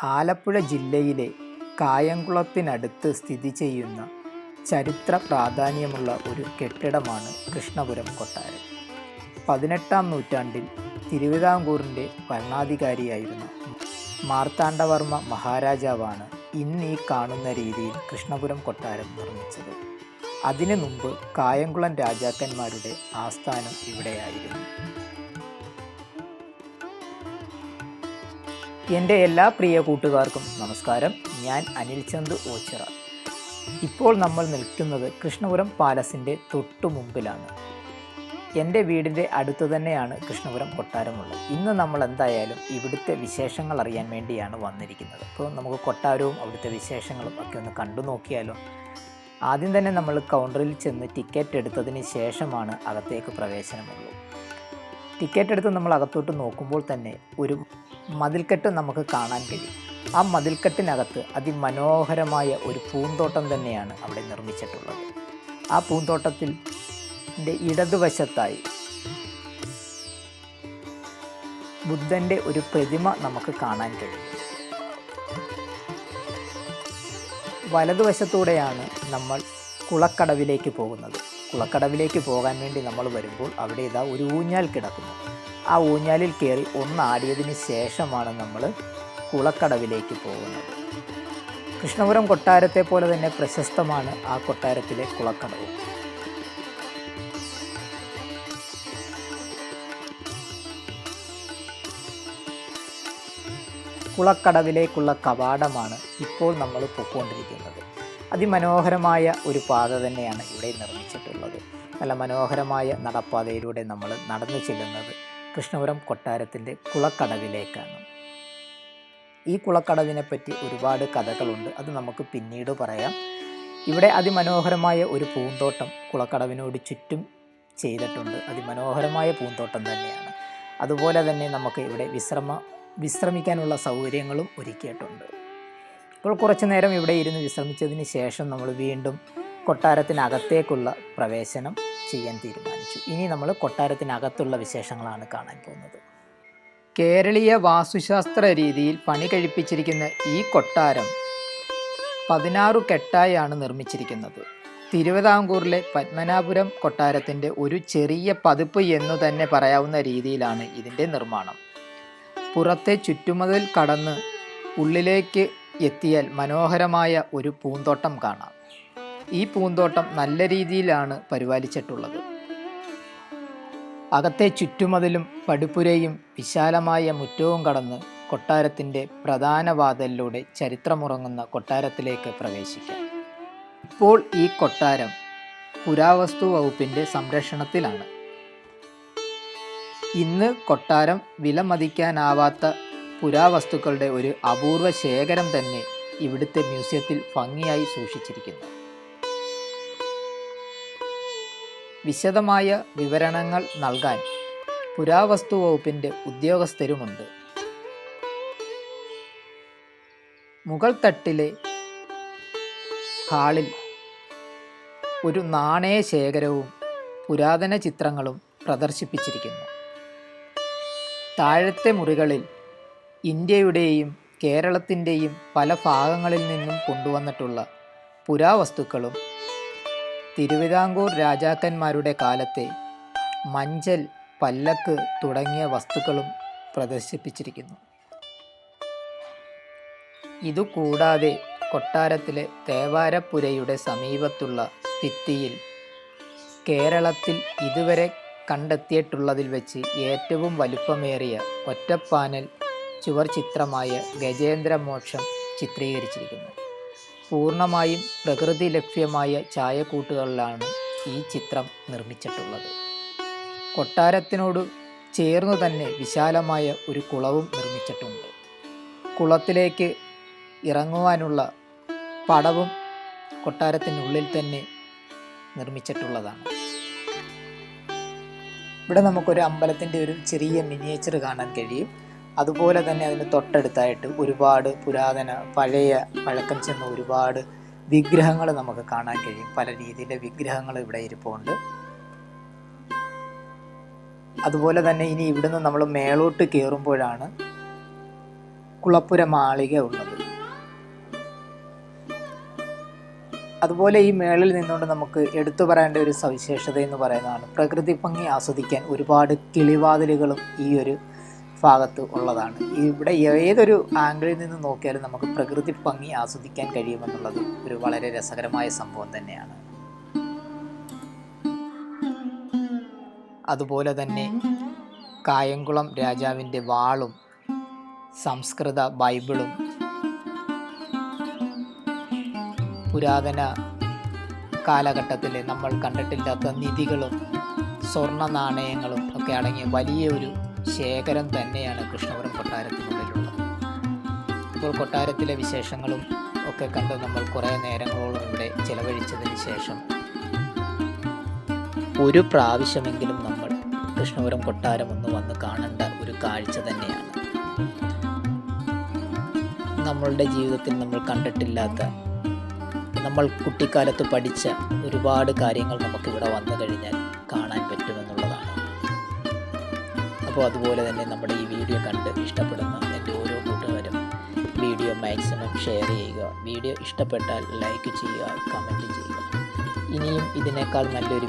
ആലപ്പുഴ ജില്ലയിലെ കായംകുളത്തിനടുത്ത് സ്ഥിതി ചെയ്യുന്ന ചരിത്ര പ്രാധാന്യമുള്ള ഒരു കെട്ടിടമാണ് കൃഷ്ണപുരം കൊട്ടാരം. 18-ാം നൂറ്റാണ്ടിൽ തിരുവിതാംകൂറിൻ്റെ ഭരണാധികാരിയായിരുന്ന മാർത്താണ്ഡവർമ്മ മഹാരാജാവാണ് ഇന്ന് ഈ കാണുന്ന രീതിയിൽ കൃഷ്ണപുരം കൊട്ടാരം നിർമ്മിച്ചത്. അതിനു മുമ്പ് കായംകുളം രാജാക്കന്മാരുടെ ആസ്ഥാനം ഇവിടെയായിരുന്നു. എൻ്റെ എല്ലാ പ്രിയ കൂട്ടുകാർക്കും നമസ്കാരം. ഞാൻ അനിൽ ചന്ദ് ഓച്ചിറ. ഇപ്പോൾ നമ്മൾ നിൽക്കുന്നത് കൃഷ്ണപുരം പാലസിൻ്റെ തൊട്ടു മുമ്പിലാണ്. എൻ്റെ വീടിൻ്റെ അടുത്ത് തന്നെയാണ് കൃഷ്ണപുരം കൊട്ടാരമുള്ളത്. ഇന്ന് നമ്മൾ എന്തായാലും ഇവിടുത്തെ വിശേഷങ്ങൾ അറിയാൻ വേണ്ടിയാണ് വന്നിരിക്കുന്നത്. അപ്പോൾ നമുക്ക് കൊട്ടാരവും അവിടുത്തെ വിശേഷങ്ങളും ഒക്കെ ഒന്ന് കണ്ടു നോക്കിയാലോ. ആദ്യം തന്നെ നമ്മൾ കൗണ്ടറിൽ ചെന്ന് ടിക്കറ്റ് എടുത്തതിന് ശേഷമാണ് അകത്തേക്ക് പ്രവേശനമുള്ളൂ. ടിക്കറ്റ് എടുത്ത് നമ്മൾ അകത്തോട്ട് നോക്കുമ്പോൾ തന്നെ ഒരു മതിൽക്കെട്ട് നമുക്ക് കാണാൻ കഴിയും. ആ മതിൽക്കെട്ടിനകത്ത് അതിമനോഹരമായ ഒരു പൂന്തോട്ടം തന്നെയാണ് അവിടെ നിർമ്മിച്ചിട്ടുള്ളത്. ആ പൂന്തോട്ടത്തിൽ ഇടതുവശത്തായി ബുദ്ധൻ്റെ ഒരു പ്രതിമ നമുക്ക് കാണാൻ കഴിയും. വലതുവശത്തൂടെയാണ് നമ്മൾ കുളക്കടവിലേക്ക് പോകുന്നത്. കുളക്കടവിലേക്ക് പോകാൻ വേണ്ടി നമ്മൾ വരുമ്പോൾ അവിടെ ഇതാ ഒരു ഊഞ്ഞാൽ കിടക്കുന്നു. ആ ഊഞ്ഞാലിൽ കയറി ഒന്നാടിയതിന് ശേഷമാണ് നമ്മൾ കുളക്കടവിലേക്ക് പോകുന്നത്. കൃഷ്ണപുരം കൊട്ടാരത്തെ പോലെ തന്നെ പ്രശസ്തമാണ് ആ കൊട്ടാരത്തിലെ കുളക്കടവും. കുളക്കടവിലേക്കുള്ള കവാടമാണ് ഇപ്പോൾ നമ്മൾ പൊയ്ക്കൊണ്ടിരിക്കുന്നത്. അതിമനോഹരമായ ഒരു പാത തന്നെയാണ് ഇവിടെ നിർമ്മിച്ചിട്ടുള്ളത്. നല്ല മനോഹരമായ നടപ്പാതയിലൂടെ നമ്മൾ നടന്നു ചെല്ലുന്നത് കൃഷ്ണപുരം കൊട്ടാരത്തിൻ്റെ കുളക്കടവിലേക്കാണ്. ഈ കുളക്കടവിനെ പറ്റി ഒരുപാട് കഥകളുണ്ട്, അത് നമുക്ക് പിന്നീട് പറയാം. ഇവിടെ അതിമനോഹരമായ ഒരു പൂന്തോട്ടം കുളക്കടവിനോട് ചുറ്റും ചെയ്തിട്ടുണ്ട്. അതിമനോഹരമായ പൂന്തോട്ടം തന്നെയാണ്. അതുപോലെ തന്നെ നമുക്ക് ഇവിടെ വിശ്രമിക്കാനുള്ള സൗകര്യങ്ങളും ഒരുക്കിയിട്ടുണ്ട്. ഇപ്പോൾ കുറച്ചു നേരം ഇവിടെ ഇരുന്ന് വിശ്രമിച്ചതിന് ശേഷം നമ്മൾ വീണ്ടും കൊട്ടാരത്തിനകത്തേക്കുള്ള പ്രവേശനം ചെയ്യാൻ തീരുമാനിച്ചു. ഇനി നമ്മൾ കൊട്ടാരത്തിനകത്തുള്ള വിശേഷങ്ങളാണ് കാണാൻ പോകുന്നത്. കേരളീയ വാസ്തുശാസ്ത്ര രീതിയിൽ പണി കഴിപ്പിച്ചിരിക്കുന്ന ഈ കൊട്ടാരം 16 കെട്ടായാണ് നിർമ്മിച്ചിരിക്കുന്നത്. തിരുവിതാംകൂറിലെ പത്മനാഭപുരം കൊട്ടാരത്തിൻ്റെ ഒരു ചെറിയ പതിപ്പ് എന്നു തന്നെ പറയാവുന്ന രീതിയിലാണ് ഇതിൻ്റെ നിർമ്മാണം. പുറത്തെ ചുറ്റുമതിൽ കടന്ന് ഉള്ളിലേക്ക് എത്തിയാൽ മനോഹരമായ ഒരു പൂന്തോട്ടം കാണാം. ഈ പൂന്തോട്ടം നല്ല രീതിയിലാണ് പരിപാലിച്ചിട്ടുള്ളത്. അകത്തെ ചുറ്റുമതിലും പടിപ്പുരയും വിശാലമായ മുറ്റവും കടന്ന് കൊട്ടാരത്തിൻ്റെ പ്രധാന വാതിലിലൂടെ ചരിത്രമുറങ്ങുന്ന കൊട്ടാരത്തിലേക്ക് പ്രവേശിക്കാം. ഇപ്പോൾ ഈ കൊട്ടാരം പുരാവസ്തു വകുപ്പിൻ്റെ സംരക്ഷണത്തിലാണ്. ഇന്ന് കൊട്ടാരം വിലമതിക്കാനാവാത്ത പുരാവസ്തുക്കളുടെ ഒരു അപൂർവ ശേഖരം തന്നെ ഇവിടുത്തെ മ്യൂസിയത്തിൽ ഭംഗിയായി സൂക്ഷിച്ചിരിക്കുന്നു. വിശദമായ വിവരണങ്ങൾ നൽകാൻ പുരാവസ്തു വകുപ്പിൻ്റെ ഉദ്യോഗസ്ഥരുമുണ്ട്. മുകൾ തട്ടിലെ ഹാളിൽ ഒരു നാണയ ശേഖരവും പുരാതന ചിത്രങ്ങളും പ്രദർശിപ്പിച്ചിരിക്കുന്നു. താഴത്തെ മുറികളിൽ ഇന്ത്യയുടെയും കേരളത്തിൻ്റെയും പല ഭാഗങ്ങളിൽ നിന്നും കൊണ്ടുവന്നിട്ടുള്ള പുരാവസ്തുക്കളും തിരുവിതാംകൂർ രാജാക്കന്മാരുടെ കാലത്തെ മഞ്ചൽ, പല്ലക്ക് തുടങ്ങിയ വസ്തുക്കളും പ്രദർശിപ്പിച്ചിരിക്കുന്നു. ഇതുകൂടാതെ കൊട്ടാരത്തിലെ തേവാരപ്പുരയുടെ സമീപത്തുള്ള ഭിത്തിയിൽ കേരളത്തിൽ ഇതുവരെ കണ്ടെത്തിയിട്ടുള്ളതിൽ വെച്ച് ഏറ്റവും വലുപ്പമേറിയ ഒറ്റപ്പാനൽ ചുവർ ചിത്രമായ ഗജേന്ദ്രമോക്ഷം ചിത്രീകരിച്ചിരിക്കുന്നു. പൂർണ്ണമായും പ്രകൃതി ലഭ്യമായ ഛായക്കൂട്ടുകളിലാണ് ഈ ചിത്രം നിർമ്മിച്ചിട്ടുള്ളത്. കൊട്ടാരത്തിനോട് ചേർന്നു തന്നെ വിശാലമായ ഒരു കുളവും നിർമ്മിച്ചിട്ടുണ്ട്. കുളത്തിലേക്ക് ഇറങ്ങുവാനുള്ള പടവും കൊട്ടാരത്തിനുള്ളിൽ തന്നെ നിർമ്മിച്ചിട്ടുള്ളതാണ്. ഇവിടെ നമുക്കൊരു അമ്പലത്തിൻ്റെ ഒരു ചെറിയ മിനിയേച്ചർ കാണാൻ കഴിയും. അതുപോലെ തന്നെ അതിന് തൊട്ടടുത്തായിട്ട് ഒരുപാട് പുരാതന പഴക്കം ചെന്ന ഒരുപാട് വിഗ്രഹങ്ങൾ നമുക്ക് കാണാൻ കഴിയും. പല രീതിയിലെ വിഗ്രഹങ്ങൾ ഇവിടെ ഇരിപ്പുണ്ട്. അതുപോലെ തന്നെ ഇനി ഇവിടുന്ന് നമ്മൾ മേലോട്ട് കയറുമ്പോഴാണ് കുളപ്പുര മാളിക ഉള്ളത്. അതുപോലെ ഈ മേളിൽ നിന്നുകൊണ്ട് നമുക്ക് എടുത്തു പറയേണ്ട ഒരു സവിശേഷത എന്ന് പറയുന്നതാണ് പ്രകൃതി ഭംഗി ആസ്വദിക്കാൻ ഒരുപാട് കിളിവാതിലുകളും ഈ ഒരു ഭാഗത്ത് ഉള്ളതാണ്. ഇവിടെ ഏതൊരു ആംഗിളിൽ നിന്ന് നോക്കിയാലും നമുക്ക് പ്രകൃതി ഭംഗി ആസ്വദിക്കാൻ കഴിയുമെന്നുള്ളത് ഒരു വളരെ രസകരമായ സംഭവം തന്നെയാണ്. അതുപോലെ തന്നെ കായംകുളം രാജാവിൻ്റെ വാളും സംസ്കൃത ബൈബിളും പുരാതന കാലഘട്ടത്തിലെ നമ്മൾ കണ്ടിട്ടില്ലാത്ത നിധികളും സ്വർണ്ണ നാണയങ്ങളും ഒക്കെ അടങ്ങിയ വലിയ ഒരു ശേഖരം തന്നെയാണ് കൃഷ്ണപുരം കൊട്ടാരത്തിനുള്ളിലുള്ളത്. ഇപ്പോൾ കൊട്ടാരത്തിലെ വിശേഷങ്ങളും ഒക്കെ കണ്ട് നമ്മൾ കുറേ നേരങ്ങളോളം ഇവിടെ ചെലവഴിച്ചതിന് ശേഷം ഒരു പ്രാവശ്യമെങ്കിലും നമ്മൾ കൃഷ്ണപുരം കൊട്ടാരം ഒന്ന് വന്ന് കാണേണ്ട ഒരു കാഴ്ച തന്നെയാണ്. നമ്മളുടെ ജീവിതത്തിൽ നമ്മൾ കണ്ടിട്ടില്ലാത്ത, നമ്മൾ കുട്ടിക്കാലത്ത് പഠിച്ച ഒരുപാട് കാര്യങ്ങൾ നമുക്കിവിടെ വന്നു കഴിഞ്ഞാൽ കാണാൻ പറ്റുമെന്നുള്ളതാണ്. അപ്പോൾ അതുപോലെ തന്നെ നമ്മുടെ ഈ വീഡിയോ കണ്ട് ഇഷ്ടപ്പെടുന്ന എൻ്റെ ഓരോ കൂട്ടുകാരും വീഡിയോ മാക്സിമം ഷെയർ ചെയ്യുക. വീഡിയോ ഇഷ്ടപ്പെട്ടാൽ ലൈക്ക് ചെയ്യുക, കമൻറ്റ് ചെയ്യുക. ഇനിയും ഇതിനേക്കാൾ നല്ലൊരു